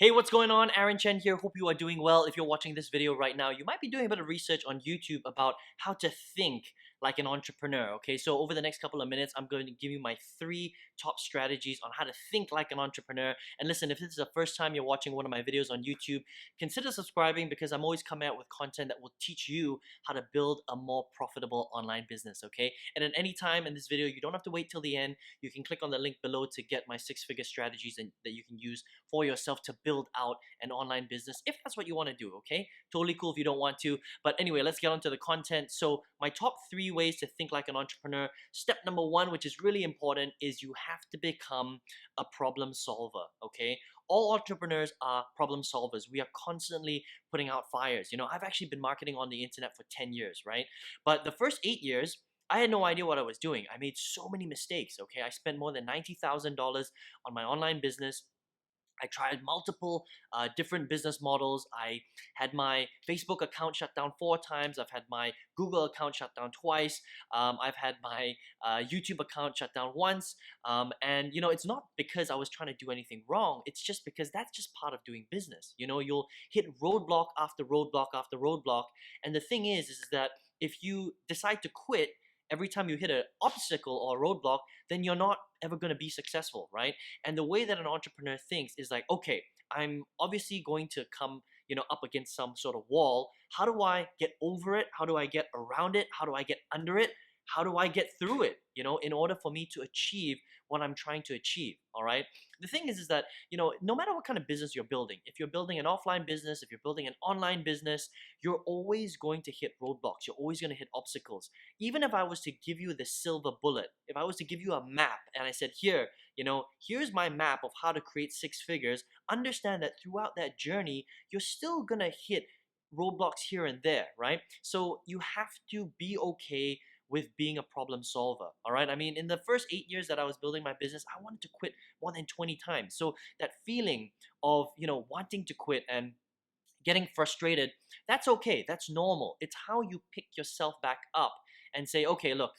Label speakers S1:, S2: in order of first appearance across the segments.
S1: Hey, what's going on? Aaron Chen here. Hope you are doing well. If you're watching this video right now, you might be doing a bit of research on YouTube about how to think like an entrepreneur. Okay, so over the next couple of minutes, I'm going to give you my 3 top strategies on how to think like an entrepreneur. And listen, if this is the first time you're watching one of my videos on YouTube, consider subscribing because I'm always coming out with content that will teach you how to build a more profitable online business. Okay, and at any time in this video, you don't have to wait till the end. You can click on the link below to get my 6-figure strategies that you can use for yourself to build out an online business if that's what you want to do. Okay, totally cool if you don't want to, but anyway, let's get on to the content. So my top 3 ways to think like an entrepreneur. Step number 1, which is really important, is you have to become a problem solver. Okay, all entrepreneurs are problem solvers. We are constantly putting out fires. I've actually been marketing on the internet for 10 years, right? But the first 8 years I had no idea what I was doing. I made so many mistakes. Okay, I spent more than $90,000 on my online business. I tried multiple different business models. I had my Facebook account shut down 4 times. I've had my Google account shut down twice. I've had my YouTube account shut down once. And it's not because I was trying to do anything wrong. It's just because that's just part of doing business. You'll hit roadblock after roadblock after roadblock. And the thing is that if you decide to quit every time you hit an obstacle or a roadblock, then you're not ever going to be successful, right? And the way that an entrepreneur thinks is like, okay, I'm obviously going to come, up against some sort of wall. How do I get over it? How do I get around it? How do I get under it? How do I get through it, in order for me to achieve what I'm trying to achieve, all right? The thing is that, no matter what kind of business you're building, if you're building an offline business, if you're building an online business, you're always going to hit roadblocks. You're always going to hit obstacles. Even if I was to give you the silver bullet, if I was to give you a map and I said, here's my map of how to create 6 figures, understand that throughout that journey, you're still going to hit roadblocks here and there, right? So you have to be okay with being a problem solver, all right? I mean, in the first 8 years that I was building my business, I wanted to quit more than 20 times. So that feeling of, wanting to quit and getting frustrated, that's okay. That's normal. It's how you pick yourself back up and say, okay, look,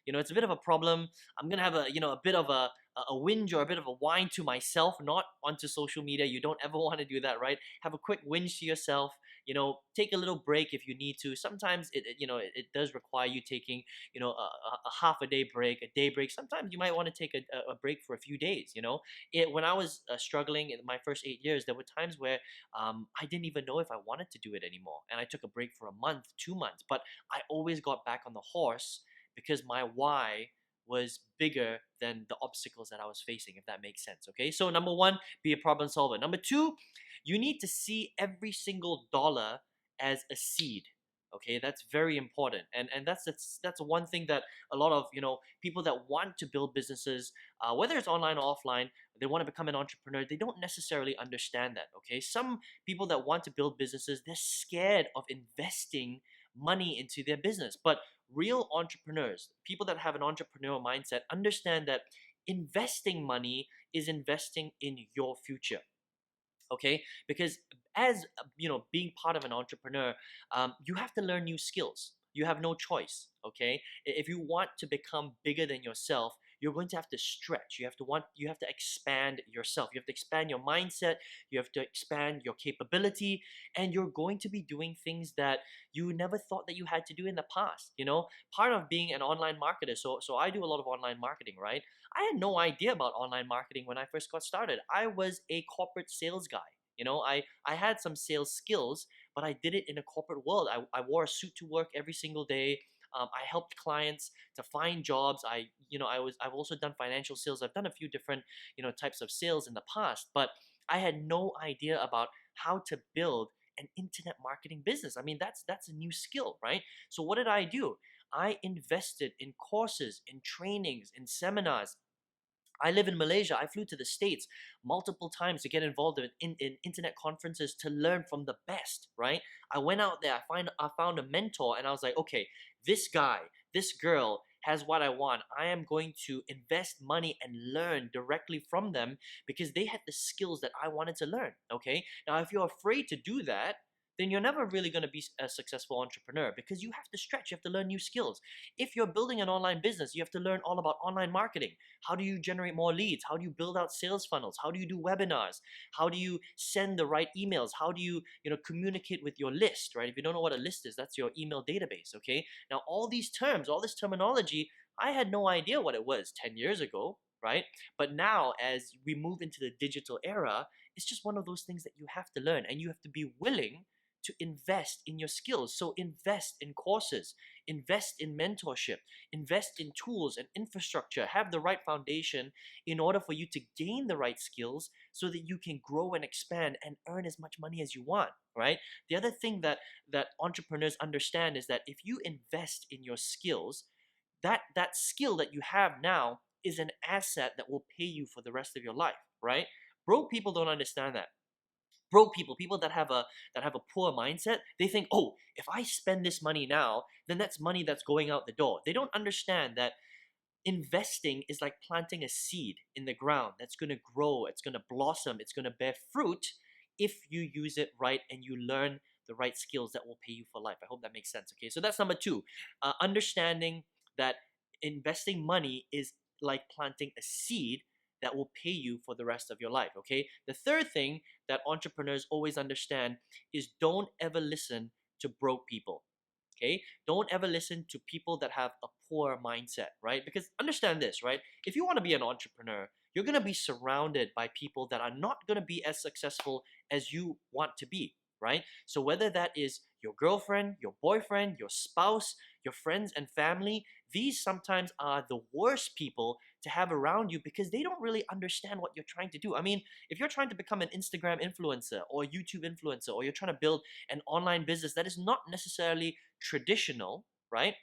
S1: it's a bit of a problem. I'm gonna have a bit of a whinge or a bit of a whine to myself, not onto social media. You don't ever want to do that, right? Have a quick whinge to yourself. Take a little break if you need to. Sometimes it does require you taking, a half a day break, a day break. Sometimes you might want to take a break for a few days. When I was struggling in my first 8 years, there were times where I didn't even know if I wanted to do it anymore. And I took a break for a month, 2 months, but I always got back on the horse because my why was bigger than the obstacles that I was facing, if that makes sense. Okay, so number 1, be a problem solver. Number 2, you need to see every single dollar as a seed. Okay, that's very important, and that's one thing that a lot of people that want to build businesses, whether it's online or offline, they want to become an entrepreneur, they don't necessarily understand that. Okay, some people that want to build businesses, they're scared of investing money into their business, but real entrepreneurs, people that have an entrepreneurial mindset, understand that investing money is investing in your future. Okay, because as being part of an entrepreneur, you have to learn new skills. You have no choice. Okay, if you want to become bigger than yourself, you're going to have to stretch. You have to expand yourself. You have to expand your mindset. You have to expand your capability, and you're going to be doing things that you never thought that you had to do in the past. Part of being an online marketer, so I do a lot of online marketing, right? I had no idea about online marketing when I first got started. I was a corporate sales guy. I had some sales skills, but I did it in a corporate world. I wore a suit to work every single day. I helped clients to find jobs. I've also done financial sales. I've done a few different, types of sales in the past, but I had no idea about how to build an internet marketing business. I mean, that's a new skill, right? So what did I do? I invested in courses, in trainings, in seminars. I live in Malaysia. I flew to the States multiple times to get involved in internet conferences to learn from the best, right? I went out there, I found a mentor, and I was like, okay, this guy, this girl has what I want. I am going to invest money and learn directly from them because they had the skills that I wanted to learn, okay? Now, if you're afraid to do that, then you're never really going to be a successful entrepreneur, because you have to stretch, you have to learn new skills. If you're building an online business, you have to learn all about online marketing. How do you generate more leads? How do you build out sales funnels? How do you do webinars? How do you send the right emails? How do you, communicate with your list, right? If you don't know what a list is, that's your email database, okay? Now, all these terms, all this terminology, I had no idea what it was 10 years ago, right? But now, as we move into the digital era, it's just one of those things that you have to learn, and you have to be willing to invest in your skills. So invest in courses, invest in mentorship, invest in tools and infrastructure, have the right foundation in order for you to gain the right skills so that you can grow and expand and earn as much money as you want, right? The other thing that entrepreneurs understand is that if you invest in your skills, that skill that you have now is an asset that will pay you for the rest of your life, right? Broke people don't understand that. Broke people, people that have a poor mindset, they think, oh, if I spend this money now, then that's money that's going out the door. They don't understand that investing is like planting a seed in the ground that's going to grow, it's going to blossom, it's going to bear fruit if you use it right and you learn the right skills that will pay you for life. I hope that makes sense. Okay, so that's number two. Understanding that investing money is like planting a seed that will pay you for the rest of your life. Okay, the third thing that entrepreneurs always understand is don't ever listen to broke people. Okay, don't ever listen to people that have a poor mindset, right? Because understand this, right? If you want to be an entrepreneur, you're going to be surrounded by people that are not going to be as successful as you want to be, right? So whether that is your girlfriend, your boyfriend, your spouse, your friends and family, these sometimes are the worst people to have around you, because they don't really understand what you're trying to do. I mean, if you're trying to become an Instagram influencer or YouTube influencer, or you're trying to build an online business that is not necessarily traditional, right?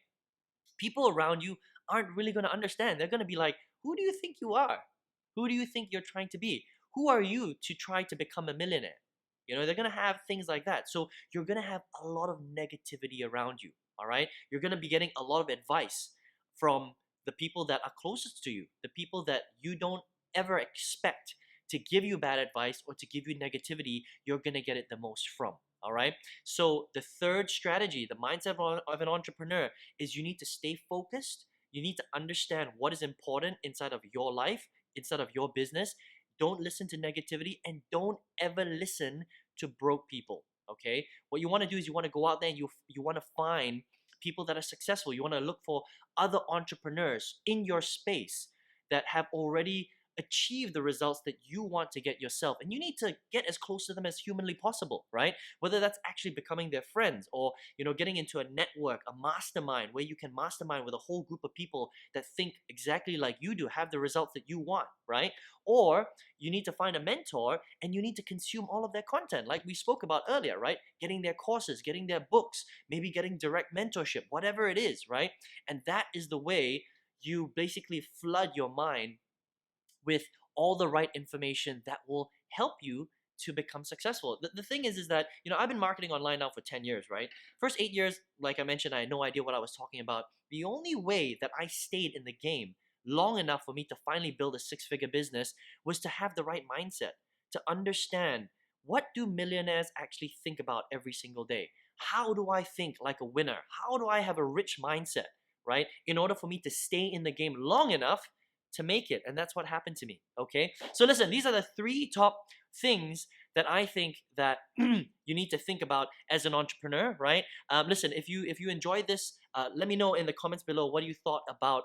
S1: People around you aren't really going to understand. They're going to be like, who do you think you are? Who do you think you're trying to be? Who are you to try to become a millionaire? They're going to have things like that. So you're going to have a lot of negativity around you, all right? You're going to be getting a lot of advice from the people that are closest to you, the people that you don't ever expect to give you bad advice or to give you negativity. You're going to get it the most from. All right. So the third strategy, the mindset of an entrepreneur, is you need to stay focused. You need to understand what is important inside of your life, inside of your business. Don't listen to negativity, and don't ever listen to broke people. Okay. What you want to do is you want to go out there and you want to find people that are successful. You want to look for other entrepreneurs in your space that have already achieve the results that you want to get yourself, and you need to get as close to them as humanly possible, right? Whether that's actually becoming their friends, or getting into a network, a mastermind, where you can mastermind with a whole group of people that think exactly like you do, have the results that you want, right? Or you need to find a mentor and you need to consume all of their content, like we spoke about earlier, right? Getting their courses, getting their books, maybe getting direct mentorship, whatever it is, right? And that is the way you basically flood your mind with all the right information that will help you to become successful. The thing is that, I've been marketing online now for 10 years, right? First 8 years, like I mentioned, I had no idea what I was talking about. The only way that I stayed in the game long enough for me to finally build a six-figure business was to have the right mindset, to understand, what do millionaires actually think about every single day? How do I think like a winner? How do I have a rich mindset, right? In order for me to stay in the game long enough to make it. And that's what happened to me. Okay, so listen, these are the three top things that I think that you need to think about as an entrepreneur, right? Listen, if you enjoyed this, let me know in the comments below what you thought about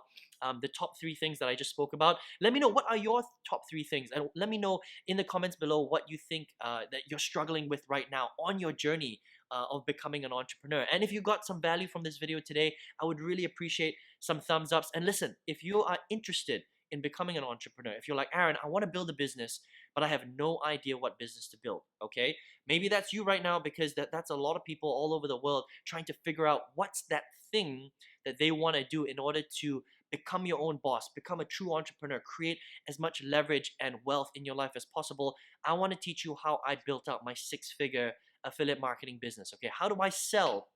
S1: the top three things that I just spoke about. Let me know what are your top three things, and let me know in the comments below what you think that you're struggling with right now on your journey of becoming an entrepreneur. And if you got some value from this video today, I would really appreciate some thumbs ups. And listen, if you are interested in becoming an entrepreneur, if you're like, Aaron, I want to build a business, but I have no idea what business to build, okay? Maybe that's you right now, because that's a lot of people all over the world trying to figure out what's that thing that they want to do in order to become your own boss, become a true entrepreneur, create as much leverage and wealth in your life as possible. I want to teach you how I built out my six-figure affiliate marketing business, okay? How do I sell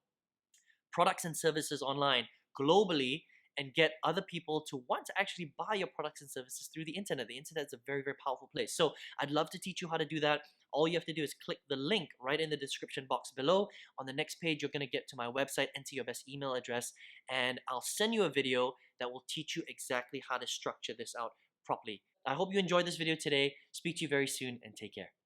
S1: products and services online globally and get other people to want to actually buy your products and services through the internet? The internet is a very, very powerful place. So I'd love to teach you how to do that. all you have to do is click the link right in the description box below. On the next page, you're going to get to my website, enter your best email address, and I'll send you a video that will teach you exactly how to structure this out properly. I hope you enjoyed this video today. Speak to you very soon, and take care.